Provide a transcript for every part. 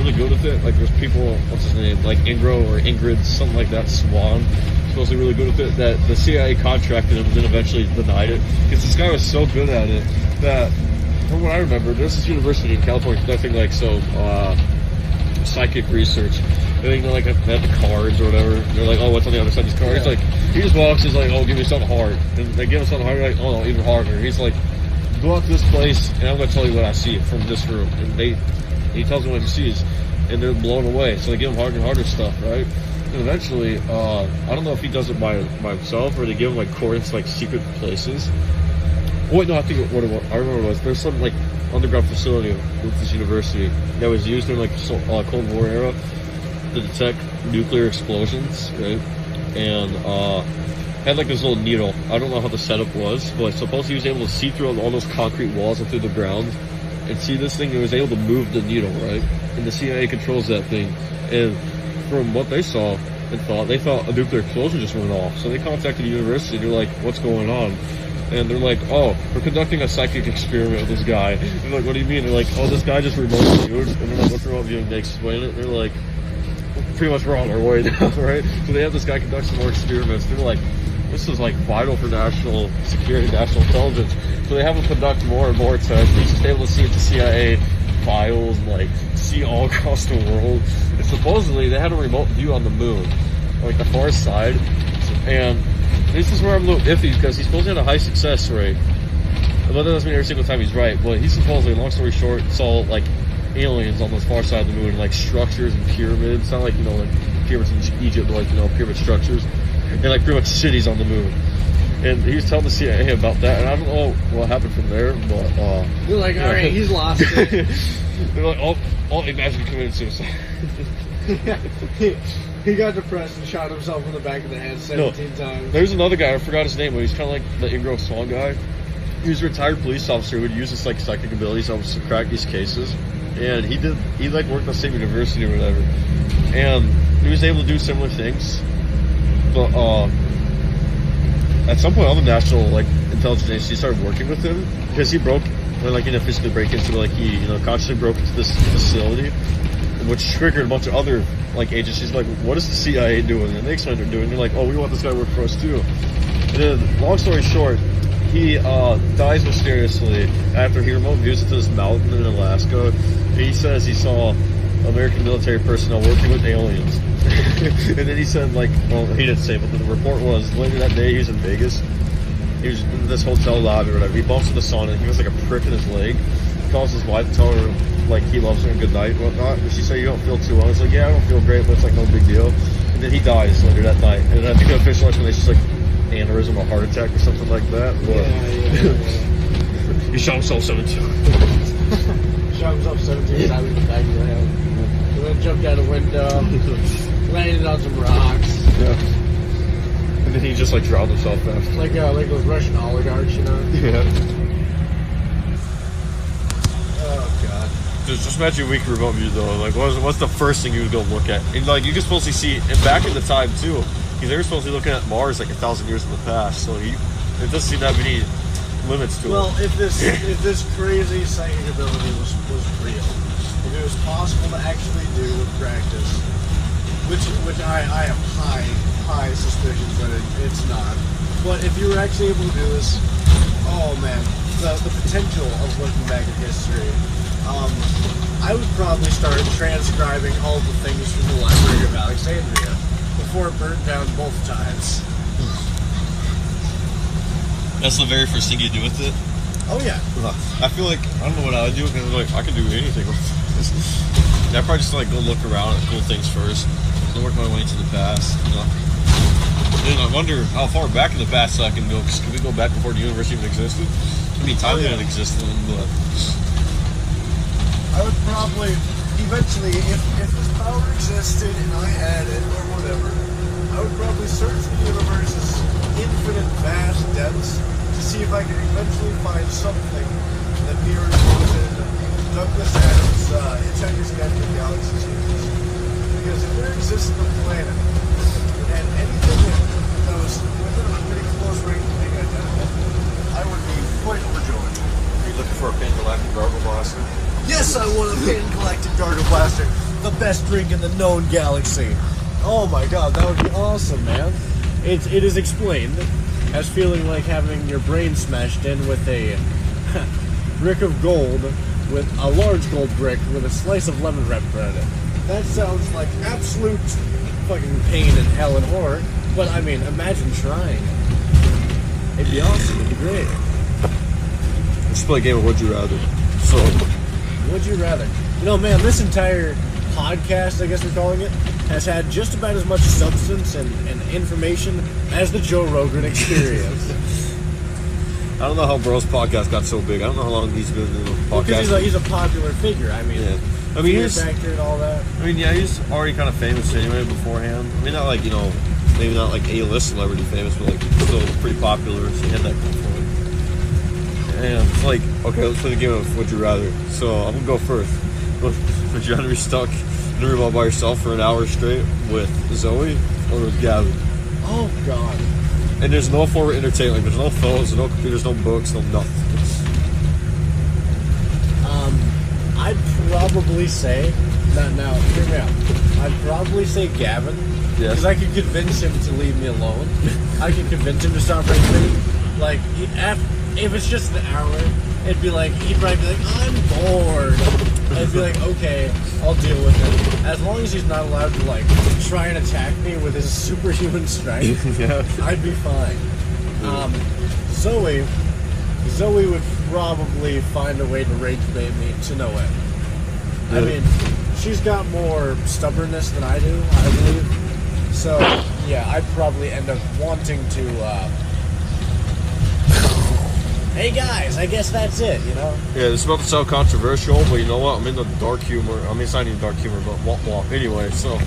really good with it. Like there's people, what's his name, like Ingrid, something like that, Swan, supposedly really good with it. That the CIA contracted him, and then eventually denied it because this guy was so good at it that, from what I remember, there's this university in California conducting like psychic research. They like have the cards or whatever. They're like, oh, what's on the other side of these cards? Like he just walks, he's like, oh, give me something hard, and they give him something hard. Like, oh no, even harder. He's like, go out to this place, and I'm gonna tell you what I see from this room. And he tells them what he sees, and they're blown away. So they give him harder and harder stuff, right? And eventually, I don't know if he does it by himself or they give him like coordinates, like secret places. Oh, wait, no, I think what it was. I remember it was there's some like underground facility with this university that was used during like Cold War era to detect nuclear explosions, right? And had like this little needle. I don't know how the setup was, but supposedly he was able to see through all those concrete walls and through the ground and see this thing. He was able to move the needle, right? And the CIA controls that thing. And from what they saw and thought, they thought a nuclear explosion just went off. So they contacted the university. They're like, what's going on? And they're like, oh, we're conducting a psychic experiment with this guy. They're like, what do you mean? They're like, oh, this guy just remote viewed. And they're like, what's remote viewing? They explain it. They're like, pretty much we're on our way now, right? So they have this guy conduct some more experiments. They're like, this is like vital for national security, national intelligence. So they have him conduct more and more tests. He's just able to see into CIA files, like see all across the world. And supposedly they had a remote view on the moon, like the far side. And this is where I'm a little iffy because he's supposed to have a high success rate. But that doesn't mean every single time he's right. But he supposedly, long story short, saw like aliens on the far side of the moon, like structures and pyramids. Not like, you know, like pyramids in Egypt, but like, you know, pyramid structures. And like pretty much cities on the moon. And he was telling the CIA about that, and I don't know what happened from there, but you're like, all right, he's lost it. They're like, oh, imagine he committed suicide. He got depressed and shot himself in the back of the head 17 times. There's another guy, I forgot his name, but he's kind of like the Ingro Swan guy. He was a retired police officer who would use his like psychic abilities to crack these cases. And he like worked at the same university or whatever. And he was able to do similar things. But at some point, all the national like intelligence agencies started working with him because he broke, like, you know, physically break into, like, he, you know, consciously broke into this facility, which triggered a bunch of other like agencies. Like, what is the CIA doing? And they explained what they're doing. They're like, oh, we want this guy to work for us too. And then, long story short, he dies mysteriously after he remote views into this mountain in Alaska. He says he saw American military personnel working with aliens. And then he said, like, well, he didn't say, but the report was later that day he was in Vegas. He was in this hotel lobby or whatever. He bumps into the sauna and he has like a prick in his leg. He calls his wife to tell her like he loves her and good night and whatnot. And she said, you don't feel too well. He's like, yeah, I don't feel great, but it's like no big deal. And then he dies later that night. And I think the official explanation is like aneurysm or heart attack or something like that. But he shot himself 17 times. Shot himself 17 times in the back of the head. And then jumped out a window, landed on some rocks. Yeah. And then he just like drowned himself after. Like those Russian oligarchs, you know? Yeah. Oh god. Just imagine a week remote view though. Like, what's the first thing you would go look at? And like, you can supposed to see, and back in the time too, because they were supposed to be looking at Mars like 1,000 years in the past. So it doesn't seem that many limits to it. Well, if this crazy psychic ability was real, if it was possible to actually do with practice, which I have high suspicions that it's not. But if you were actually able to do this, oh man, the potential of looking back at history, I would probably start transcribing all the things from the Library of Alexandria before it burnt down both times. That's the very first thing you do with it? Oh yeah. I feel like, I don't know what I would do, because like, I can do anything with this. I'd probably just like go look around at cool things first, and work my way into the past, you know. Then I wonder how far back in the past I can go, because can we go back before the universe even existed? I mean, time didn't exist then, but... I would probably, eventually, if this power existed and I had it, or whatever, I would probably search the universe's infinite vast depths to see if I could eventually find something that mirrors Douglas Adams' Hitchhiker's Guide to the Galaxy series. Because if there existed a planet that had anything that was within a pretty close range of being identical, I would be quite overjoyed. Are you looking for a Pan Galactic Gargle Blaster? Yes, I want a Pan Galactic Gargle Blaster. the best drink in the known galaxy. Oh my god, that would be awesome, man. It is explained as feeling like having your brain smashed in with a brick of gold, with a large gold brick with a slice of lemon wrapped around it. That sounds like absolute fucking pain and hell and horror, but I mean, imagine trying it. It'd be awesome, it'd be great. Let's play a game of Would You Rather. So, Would you rather? You know, man, this entire podcast, I guess we're calling it, has had just about as much substance and information as the Joe Rogan Experience. I don't know how Bro's podcast got so big. I don't know how long he's been doing podcasts. Because he's a popular figure. I mean, yeah. I mean, he's actor and all that. I mean, yeah, he's already kind of famous anyway beforehand. I mean, not like, you know, maybe not like A-list celebrity famous, but like still pretty popular. So he had that going for him. And it's like, okay, let's play the game of Would You Rather. So I'm gonna go first. Would you rather be stuck in a room all by yourself for an hour straight with Zoe or with Gavin? Oh God. And there's no form of entertainment. Like, there's no phones, no computers, no books, no nothing. I'd probably say, now, hear me out. I'd probably say Gavin. Yeah. Because I could convince him to leave me alone. I could convince him to stop breaking. Like, if it's just an hour, it'd be like, he'd probably be like, I'm bored. I'd be like, okay, I'll deal with it. As long as he's not allowed to, like, try and attack me with his superhuman strength, Yeah. I'd be fine. Zoe would probably find a way to rage bait me to no end. I mean, she's got more stubbornness than I do, I believe. So, yeah, I'd probably end up wanting to, hey guys, I guess that's it, you know? Yeah, this is about to sound controversial, but you know what? I'm in the dark humor. I mean, it's not even dark humor, but womp. Anyway, so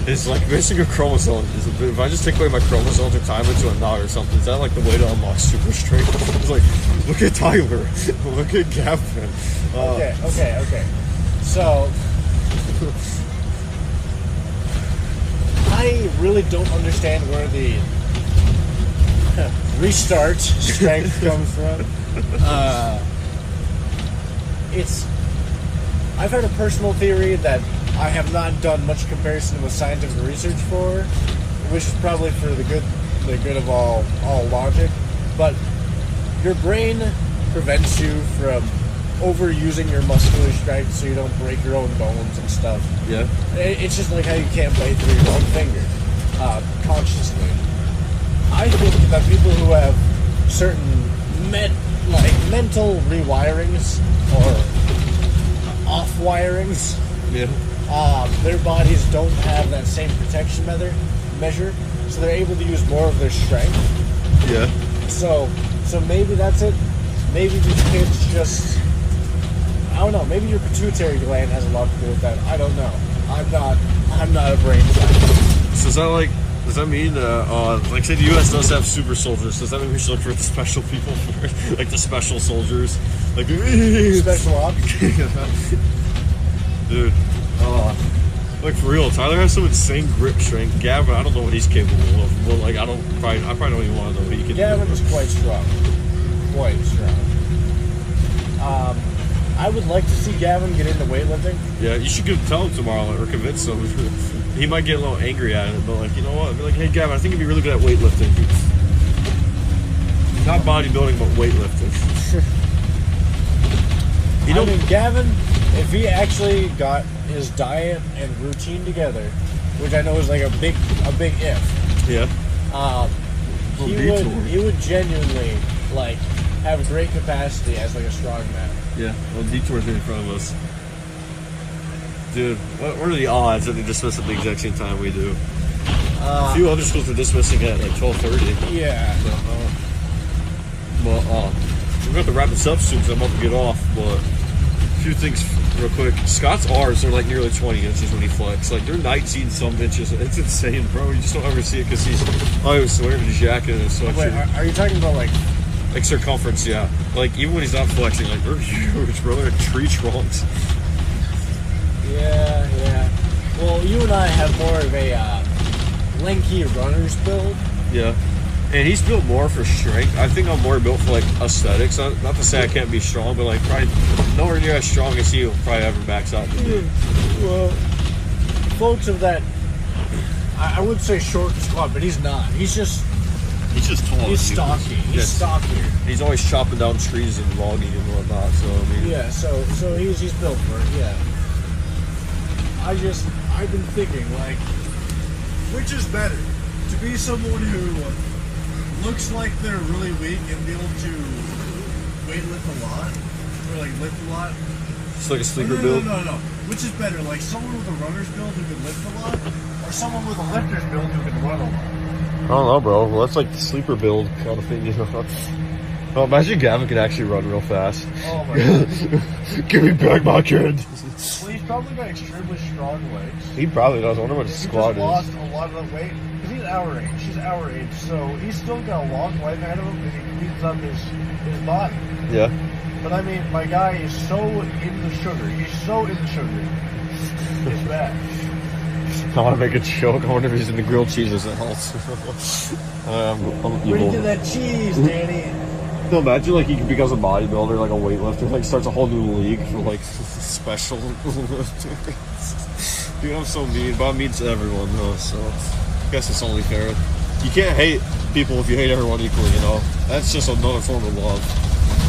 it's like missing a chromosome. If I just take away my chromosomes or time into a knot or something, is that like the way to unlock super strength? It's like, look at Tyler, look at Gavin. Okay. So, I really don't understand where the restart strength comes from. I've had a personal theory that I have not done much comparison with scientific research for, which is probably for the good of all logic. But your brain prevents you from overusing your muscular strength so you don't break your own bones and stuff. Yeah. It's just like how you can't bite through your own finger consciously. I think that people who have certain mental rewirings or off-wirings, their bodies don't have that same protection measure, so they're able to use more of their strength. Yeah. So maybe that's it. Maybe these kids just, I don't know, maybe your pituitary gland has a lot to do with that. I don't know. I'm not a brain scientist. So does that mean, like say the U.S. does have super soldiers, does that mean we should look for the special people for it? Like the special soldiers? Like, Special ops? Dude, like for real, Tyler has some insane grip strength. Gavin, I don't know what he's capable of, but like I probably don't even want to know what he can do. Gavin is quite strong. Quite strong. I would like to see Gavin get into weightlifting. Yeah, you should tell him tomorrow or convince him. He might get a little angry at it, but like, you know what? Be like, hey Gavin, I think you'd be really good at weightlifting. Not bodybuilding, but weightlifting. I mean, Gavin, if he actually got his diet and routine together, which I know is like a big if. Yeah. He would genuinely like have great capacity as like a strong man. Yeah. Well, Detour's in front of us. Dude, what are the odds that they dismiss at the exact same time we do? A few other schools are dismissing at like 12:30. Yeah. We're going to have to wrap this up soon because I'm about to get off, but a few things real quick. Scott's R's are like nearly 20 inches when he flex. Like, they're 19 some inches. It's insane, bro. You just don't ever see it because he's always wearing his jacket and his sweatshirt. Wait, are you talking about like circumference, yeah. Like, even when he's not flexing, like, they're huge, bro. They're like tree trunks. Yeah. Well, you and I have more of a lanky runner's build. Yeah. And he's built more for strength. I think I'm more built for, like, aesthetics. Not to say I can't be strong, but, like, probably nowhere near as strong as he will probably ever max out to be. Well, folks of that, I would say short squad, but he's not. He's just tall. he's stocky. He's stockier. He's always chopping down trees and logging and whatnot. So I mean, yeah. So he's built for it. Yeah. I've been thinking, like, which is better, to be someone who looks like they're really weak and be able to weightlift a lot, or like lift a lot. It's like a sleeper build. No. Which is better, like someone with a runner's build who can lift a lot, or someone with a lifter's build who can run a lot? I don't know, bro. Well, that's like the sleeper build kind of thing, you know. Oh, imagine Gavin can actually run real fast. Oh my god. Give me back my kid. Well, he's probably got extremely strong legs. He probably does. I wonder what his squat He is. just lost a lot of the weight. Because he's our age. He's our age. So he's still got a long life ahead of him and he cleans up his body. Yeah. But I mean, my guy is so in the sugar. He's so in the sugar. It's bad. I want to make a joke. I wonder if he's in the grilled cheeses at Halts. I'm Where do you evil. get that cheese, Danny? No, imagine like he becomes a bodybuilder, like a weightlifter, like starts a whole new league for like special lifters. Dude, I'm so mean, but I'm mean to everyone though, so I guess it's only fair. You can't hate people if you hate everyone equally, you know? That's just another form of love.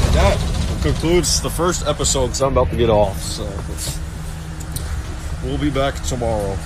And that concludes the first episode because I'm about to get off, so we'll be back tomorrow.